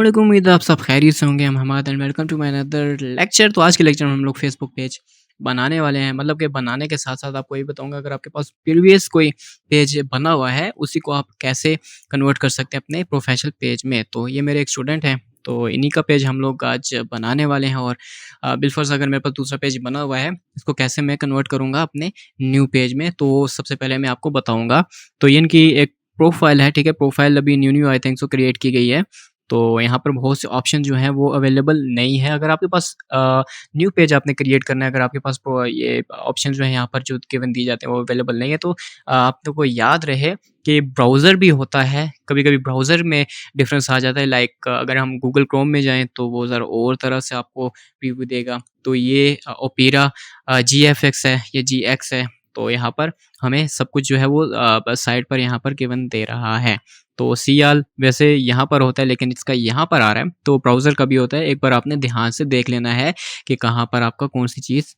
वालेकुम, उम्मीद है आप सब खैरियत से होंगे। हम Hamad and welcome to my another lecture. तो आज के लेक्चर में हम लोग फेसबुक पेज बनाने वाले हैं। मतलब कि बनाने के साथ-साथ आपको ये बताऊँगा, अगर आपके पास प्रीवियस कोई पेज बना हुआ है, उसी को आप कैसे कन्वर्ट कर सकते हैं अपने प्रोफेशनल पेज में। तो ये मेरे एक स्टूडेंट हैं, तो इन्हीं का पेज हम लोग आज बनाने वाले हैं। और बिलफ़र्ज़ अगर मेरे पास दूसरा पेज बना हुआ है, इसको कैसे मैं कन्वर्ट करूँगा अपने न्यू पेज में, तो सबसे पहले मैं आपको बताऊँगा। तो ये इनकी एक प्रोफ़ाइल है, ठीक है? प्रोफ़ाइल अभी new new I think so create की गई है। तो यहाँ पर बहुत से ऑप्शन जो हैं वो अवेलेबल नहीं है। अगर आपके पास न्यू पेज आपने क्रिएट करना है, अगर आपके पास ये ऑप्शन जो है यहाँ पर जो गिवन दिए जाते हैं वो अवेलेबल नहीं है, तो आप लोग को याद रहे कि ब्राउज़र भी होता है। कभी-कभी ब्राउज़र में डिफ़रेंस आ जाता है, लाइक अगर हम गूगल क्रोम में जाएँ तो वो ज़रा और तरह से आपको प्रीव्यू देगा। तो ये ओपेरा जीएफएक्स है, ये जीएक्स है। तो यहाँ पर हमें सब कुछ जो है वो बस साइड पर यहाँ पर गिवन दे रहा है। तो सियाल वैसे यहाँ पर होता है, लेकिन इसका यहाँ पर आ रहा है, तो ब्राउज़र का भी होता है। एक बार आपने ध्यान से देख लेना है कि कहाँ पर आपका कौन-सी चीज़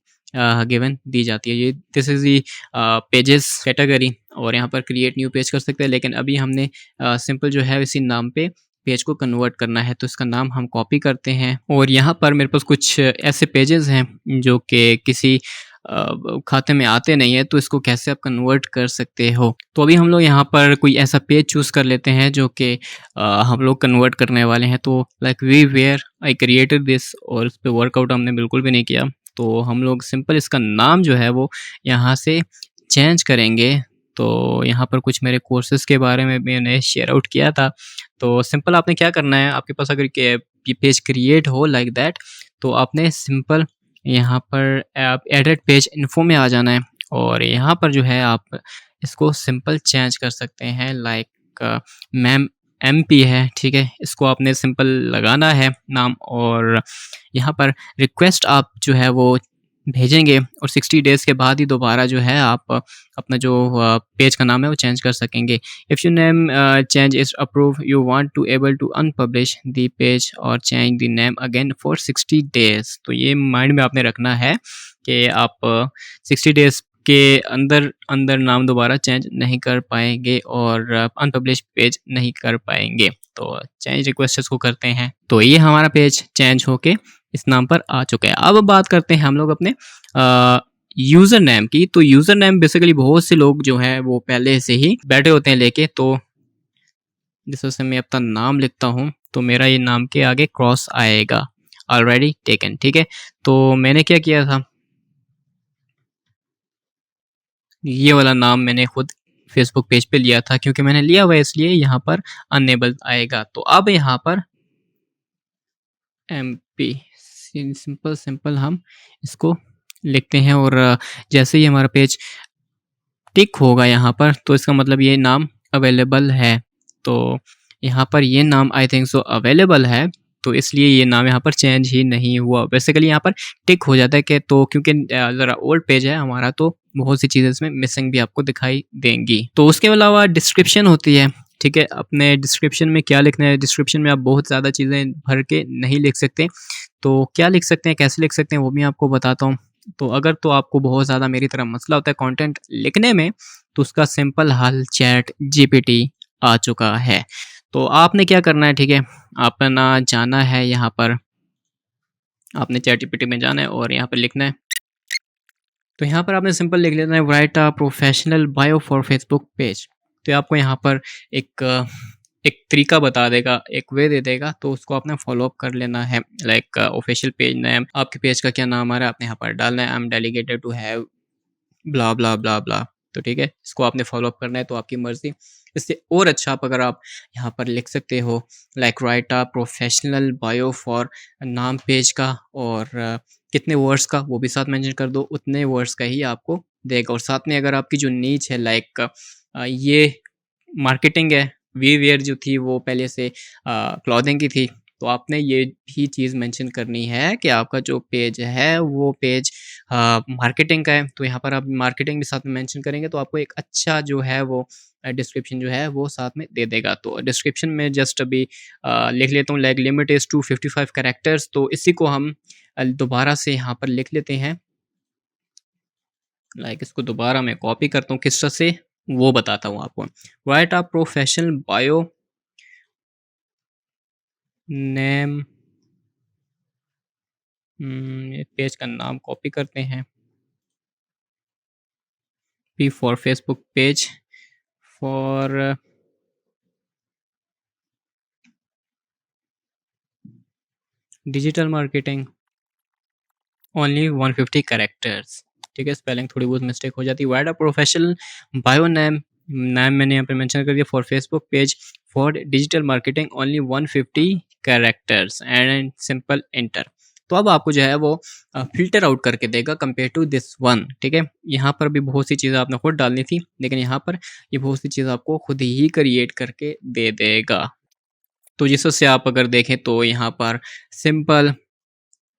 गिवन दी जाती है। ये this is the pages category, और यहाँ पर क्रिएट न्यू पेज कर सकते हैं, लेकिन अभी हमने सिंपल जो है इसी नाम पे पेज को कन्वर्ट करना है। तो इसका नाम हम कॉपी करते हैं, और यहाँ पर मेरे पास कुछ ऐसे पेजेस हैं जो कि किसी खाते में आते नहीं है, तो इसको कैसे आप कन्वर्ट कर सकते हो। तो अभी हम लोग यहाँ पर कोई ऐसा पेज चूज़ कर लेते हैं जो कि हम लोग कन्वर्ट करने वाले हैं। तो like we where I created this, और इस पे वर्कआउट हमने बिल्कुल भी नहीं किया। तो हम लोग सिंपल इसका नाम जो है वो यहाँ से चेंज करेंगे। तो यहाँ पर कुछ मेरे कोर्सेज़ के बारे में मैंने शेयर आउट किया था। तो सिंपल आपने क्या करना है, आपके पास अगर के ये पेज क्रिएट हो लाइक दैट, तो आपने सिंपल यहाँ पर आप एडिट पेज इन्फो में आ जाना है, और यहाँ पर जो है आप इसको सिंपल चेंज कर सकते हैं, लाइक मैम एमपी है, ठीक है? इसको आपने सिंपल लगाना है नाम, और यहाँ पर रिक्वेस्ट आप जो है वो भेजेंगे, और 60 डेज़ के बाद ही दोबारा जो है आप अपना जो पेज का नाम है वो चेंज कर सकेंगे। If your name change is approve, you want to able to unpublish the page और change the name again for 60 days. तो ये माइंड में आपने रखना है कि आप 60 डेज़ के अंदर अंदर नाम दोबारा चेंज नहीं कर पाएँगे, और अनपब्लिश पेज नहीं कर पाएँगे। तो चेंज रिक्वेस्ट इसको करते हैं। तो ये हमारा पेज चेंज होके इस नाम पर आ चुका है। अब बात करते हैं हम लोग अपने यूज़र नेम की। तो यूज़र नेम बेसिकली बहुत से लोग जो हैं वो पहले से ही बैठे होते हैं लेके। तो जैसे से मैं अपना नाम लिखता हूँ, तो मेरा ये नाम के आगे क्रॉस आएगा, ऑलरेडी टेकन, ठीक है? तो मैंने क्या किया था, ये वाला नाम मैंने खुद फेसबुक पेज पे लिया था, क्योंकि मैंने लिया हुआ है इसलिए यहाँ पर अनेबल आएगा। तो अब यहाँ पर एमपी सिंपल सिंपल हम इसको लिखते हैं, और जैसे ही हमारा पेज टिक होगा यहाँ पर, तो इसका मतलब ये नाम अवेलेबल है। तो यहाँ पर ये नाम आई थिंक सो अवेलेबल है, तो इसलिए ये नाम यहाँ पर चेंज ही नहीं हुआ। बेसिकली यहाँ पर टिक हो जाता है कि, तो क्योंकि ज़रा ओल्ड पेज है हमारा, तो बहुत सी चीज़ें इसमें मिसिंग भी आपको दिखाई देंगी। तो उसके अलावा डिस्क्रिप्शन होती है, ठीक है? अपने डिस्क्रिप्शन में क्या लिखना है, डिस्क्रिप्शन में आप बहुत ज़्यादा चीज़ें भर के नहीं लिख सकते। तो क्या लिख सकते हैं, कैसे लिख सकते हैं, वो भी आपको बताता हूँ। तो अगर तो आपको बहुत ज़्यादा मेरी तरह मसला होता है कंटेंट लिखने में, तो उसका सिंपल हल चैट जीपीटी आ चुका है। तो आपने क्या करना है, ठीक है? अपना जाना है यहाँ पर, आपने चैट जीपीटी में जाना है और यहाँ पे लिखना है। तो यहाँ पर आपने सिंपल लिख लेना है, right a professional bio for Facebook page. तो ये आपको यहाँ पर एक तरीका बता देगा, एक वे दे देगा, तो उसको आपने फॉलो अप कर लेना है। लाइक ऑफिशियल पेज नेम, आपके पेज का क्या नाम आ रहा है, आपने यहाँ पर डालना है, I am delegated to have blah blah blah blah. तो ठीक है, इसको आपने फॉलो अप करना है, तो आपकी मर्ज़ी। इससे और अच्छा आप अगर आप यहाँ पर लिख सकते हो, like right a professional bio for नाम पेज का, और कितने वर्ड्स का वो भी साथ मेंशन कर दो, उतने वर्ड्स का ही आपको देगा। और साथ में अगर आपकी जो नीच है, लाइक ये मार्केटिंग है, वी वेयर जो थी वो पहले से क्लॉथिंग की थी, तो आपने ये भी चीज़ मेंशन करनी है कि आपका जो पेज है वो पेज मार्केटिंग का है। तो यहाँ पर आप मार्केटिंग भी साथ में मेंशन करेंगे, तो आपको एक अच्छा जो है वो डिस्क्रिप्शन जो है वो साथ में दे देगा। तो डिस्क्रिप्शन में जस्ट अभी लिख लेता हूँ, like limit is to 55 characters. तो इसी को हम दोबारा से यहाँ पर लिख लेते हैं। लाइक इसको दोबारा मैं कॉपी करता हूँ, किस तरह से वो बताता हूँ आपको। Right a professional bio name, page का नाम कॉपी करते हैं। P for Facebook page for digital marketing only 150 characters. ठीक है, स्पेलिंग थोड़ी बहुत मिस्टेक हो जाती है। वाइड प्रोफेशनल बायो नेम, नाम मैंने यहाँ पे मेंशन कर दिया। For Facebook page for digital marketing only 150 characters and simple enter. तो अब आपको जो है वो फिल्टर आउट करके देगा कंपेयर टू दिस वन। ठीक है, यहाँ पर भी बहुत सी चीज़ें आपने खुद डालनी थी, लेकिन यहाँ पर ये बहुत सी चीज़ आपको खुद ही क्रिएट करके दे देगा। तो जिस वजह से आप अगर देखें तो यहाँ पर simple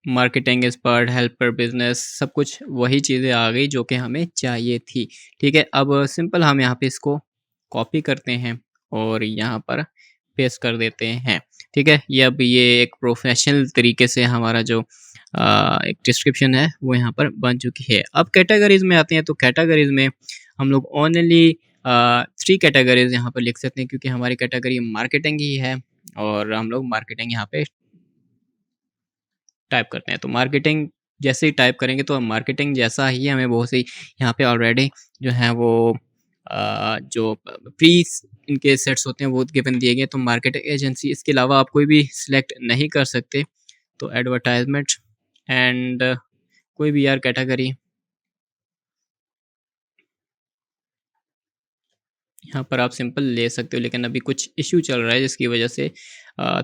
marketing expert, helper, business, सब कुछ वही चीज़ें आ गई जो कि हमें चाहिए थी। ठीक है, अब सिंपल हम यहाँ पे इसको कॉपी करते हैं और यहाँ पर पेस्ट कर देते हैं। ठीक है, ये अब ये एक प्रोफेशनल तरीके से हमारा जो एक डिस्क्रिप्शन है वो यहाँ पर बन चुकी है। अब कैटेगरीज में आते हैं, तो कैटेगरीज में हम लोग ओनली 3 कैटेगरीज यहाँ पर लिख सकते हैं, क्योंकि हमारी कैटेगरी मार्केटिंग ही है और हम लोग मार्केटिंग यहाँ पे टाइप करते हैं। तो मार्केटिंग जैसे ही टाइप करेंगे तो मार्केटिंग जैसा ही हमें बहुत सी यहाँ पे ऑलरेडी जो है वो जो प्री इनके सेट्स होते हैं वो गिवन दिए गए। तो मार्केटिंग एजेंसी, इसके अलावा आप कोई भी सिलेक्ट नहीं कर सकते। तो एडवर्टाइजमेंट एंड कोई भी यार कैटेगरी यहाँ पर आप सिंपल ले सकते हो, लेकिन अभी कुछ इश्यू चल रहा है जिसकी वजह से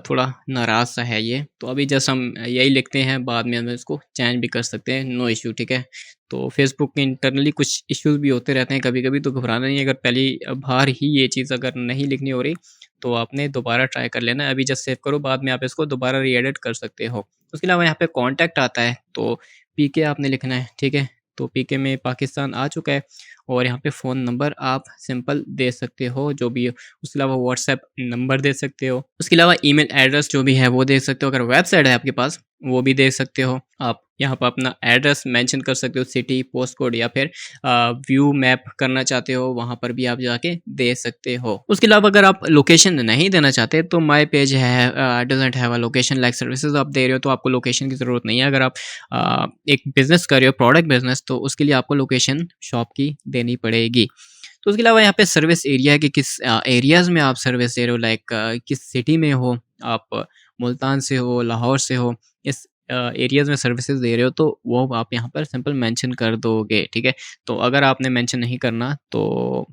थोड़ा नाराज़ सा है ये। तो अभी जस्ट हम यही लिखते हैं, बाद में हम इसको चेंज भी कर सकते हैं, नो इश्यू। ठीक है, तो फेसबुक के इंटरनली कुछ इश्यूज भी होते रहते हैं कभी कभी, तो घबराना नहीं। अगर पहली बार ही ये चीज़ अगर नहीं लिखनी हो रही तो आपने दोबारा ट्राई कर लेना। अभी जस्ट सेव करो, बाद में आप इसको दोबारा री एडिट कर सकते हो। उसके अलावा यहाँ पे कॉन्टैक्ट आता है, तो पीके आपने लिखना है। ठीक है, तो पीके में पाकिस्तान आ चुका है और यहाँ पे फ़ोन नंबर आप सिंपल दे सकते हो जो भी। उसके अलावा व्हाट्सएप नंबर दे सकते हो। उसके अलावा ईमेल एड्रेस जो भी है वो दे सकते हो। अगर वेबसाइट है आपके पास वो भी दे सकते हो। आप यहाँ पर अपना एड्रेस मेंशन कर सकते हो, सिटी, पोस्ट कोड, या फिर व्यू मैप करना चाहते हो वहाँ पर भी आप जाके दे सकते हो। उसके अलावा अगर आप लोकेशन नहीं देना चाहते तो माई पेज है doesn't have a location like services आप दे रहे हो तो आपको लोकेशन की ज़रूरत नहीं है। अगर आप एक बिज़नेस कर रहे हो, प्रोडक्ट बिज़नेस, तो उसके लिए आपको लोकेशन शॉप की देनी पड़ेगी। तो उसके अलावा यहाँ पे सर्विस एरिया के किस एरियाज़ में आप सर्विस दे रहे हो, लाइक किस सिटी में हो आप, मुल्तान से हो, लाहौर से हो, इस एरियाज़ में सर्विसेज दे रहे हो तो वो आप यहाँ पर सिंपल मेंशन कर दोगे। ठीक है, तो अगर आपने मेंशन नहीं करना तो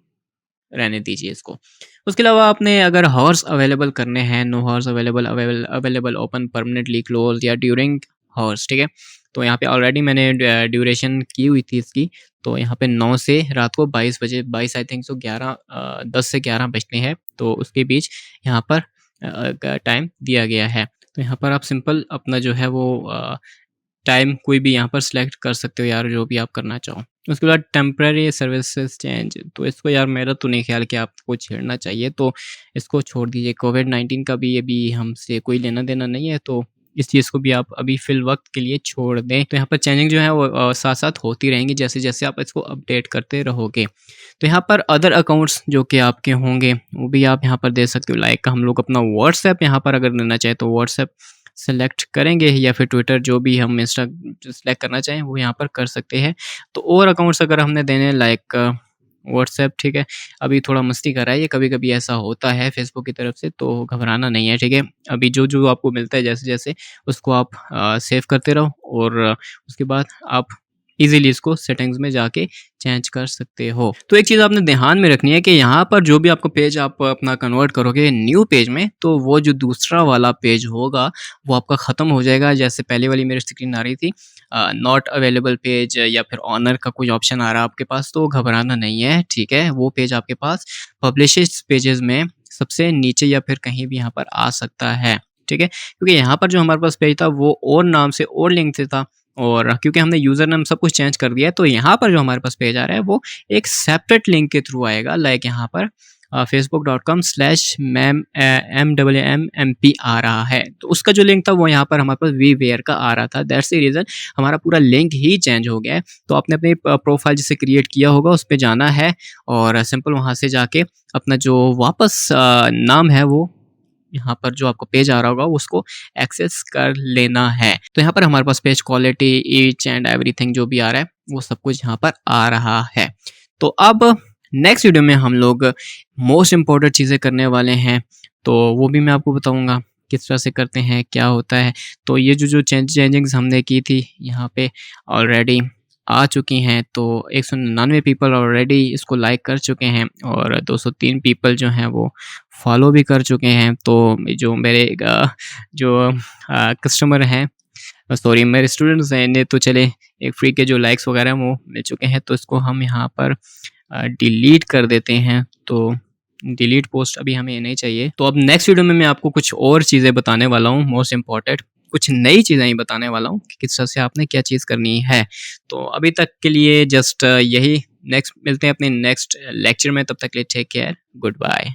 रहने दीजिए इसको। उसके अलावा आपने अगर हॉर्स अवेलेबल करने हैं, no hours available open, permanently close, या ड्यूरिंग हॉर्स। ठीक है, तो यहाँ पे ऑलरेडी मैंने ड्यूरेशन की हुई थी इसकी। तो यहाँ पे 9 से रात को 22 बजे, 22 आई थिंक सो 11 10 से 11 बजते हैं, तो उसके बीच यहाँ पर टाइम दिया गया है। तो यहाँ पर आप सिंपल अपना जो है वो टाइम कोई भी यहाँ पर सिलेक्ट कर सकते हो यार, जो भी आप करना चाहो। उसके बाद टेम्परेरी सर्विसेज चेंज, तो इसको यार मेरा तो नहीं ख्याल कि आपको छेड़ना चाहिए, तो इसको छोड़ दीजिए। कोविड-19 का भी ये भी हमसे कोई लेना देना नहीं है, तो इस चीज़ को भी आप अभी फ़िल वक्त के लिए छोड़ दें। तो यहाँ पर चेंजिंग जो है वो साथ-साथ होती रहेंगी जैसे-जैसे आप इसको अपडेट करते रहोगे। तो यहाँ पर अदर अकाउंट्स जो कि आपके होंगे वो भी आप यहाँ पर दे सकते हो। लाइक हम लोग अपना व्हाट्सएप यहाँ पर अगर देना चाहें तो व्हाट्सएप सेलेक्ट करेंगे, या फिर ट्विटर, जो भी हम इंस्टा सेलेक्ट करना चाहें वो यहाँ पर कर सकते हैं। तो और अकाउंट्स अगर हमने देने लाइक व्हाट्सएप, ठीक है, अभी थोड़ा मस्ती कर रहा है ये, कभी-कभी ऐसा होता है फेसबुक की तरफ से, तो घबराना नहीं है। ठीक है, अभी जो-जो आपको मिलता है जैसे-जैसे उसको आप सेव करते रहो और उसके बाद आप इज़िली इसको सेटिंग्स में जाके चेंज कर सकते हो। तो एक चीज़ आपने ध्यान में रखनी है कि यहाँ पर जो भी आपको पेज आप अपना कन्वर्ट करोगे न्यू पेज में, तो वो जो दूसरा वाला पेज होगा वो आपका ख़त्म हो जाएगा। जैसे पहले वाली मेरी स्क्रीन आ रही थी नॉट अवेलेबल पेज, या फिर ऑनर का कोई ऑप्शन आ रहा है आपके पास, तो घबराना नहीं है। ठीक है, वो पेज आपके पास पब्लिश्ड पेजेस में सबसे नीचे या फिर कहीं भी यहाँ पर आ सकता है। ठीक है, क्योंकि यहाँ पर जो हमारे पास पेज था वो और नाम से और लिंक से था, और क्योंकि हमने यूज़र नेम सब कुछ चेंज कर दिया है, तो यहाँ पर जो हमारे पास पेज आ रहा है वो एक सेपरेट लिंक के थ्रू आएगा। लाइक यहाँ पर facebook.com/MAMMP आ रहा है, तो उसका जो लिंक था वो यहाँ पर हमारे पास वी वेयर का आ रहा था। दैट्स द रीज़न हमारा पूरा लिंक ही चेंज हो गया है। तो आपने अपनी प्रोफाइल जिसे क्रिएट किया होगा उस पे जाना है और सिंपल वहाँ से जाके अपना जो वापस नाम है वो यहाँ पर जो आपको पेज आ रहा होगा उसको एक्सेस कर लेना है। तो यहाँ पर हमारे पास page quality, each and everything जो भी आ रहा है वो सब कुछ यहाँ पर आ रहा है। तो अब नेक्स्ट वीडियो में हम लोग मोस्ट इम्पोर्टेंट चीज़ें करने वाले हैं, तो वो भी मैं आपको बताऊँगा किस तरह से करते हैं, क्या होता है। तो ये जो चेंजिंग्स हमने की थी यहाँ पे ऑलरेडी आ चुकी हैं। तो 199 पीपल ऑलरेडी इसको लाइक कर चुके हैं और 203 पीपल जो हैं वो फॉलो भी कर चुके हैं। तो जो मेरे जो कस्टमर हैं, सॉरी मेरे स्टूडेंट्स हैं, इन्हें तो चले एक फ्री के जो लाइक्स वगैरह वो मिल चुके हैं। तो इसको हम यहाँ पर डिलीट कर देते हैं। तो डिलीट पोस्ट अभी हमें नहीं चाहिए। तो अब नेक्स्ट वीडियो में मैं आपको कुछ और चीज़ें बताने वाला हूँ, मोस्ट इम्पॉर्टेंट कुछ नई चीज़ें ही बताने वाला हूँ कि किस तरह से आपने क्या चीज़ करनी है। तो अभी तक के लिए जस्ट यही, नेक्स्ट मिलते हैं अपने नेक्स्ट लेक्चर में, तब तक के लिए टेक केयर, गुड बाय।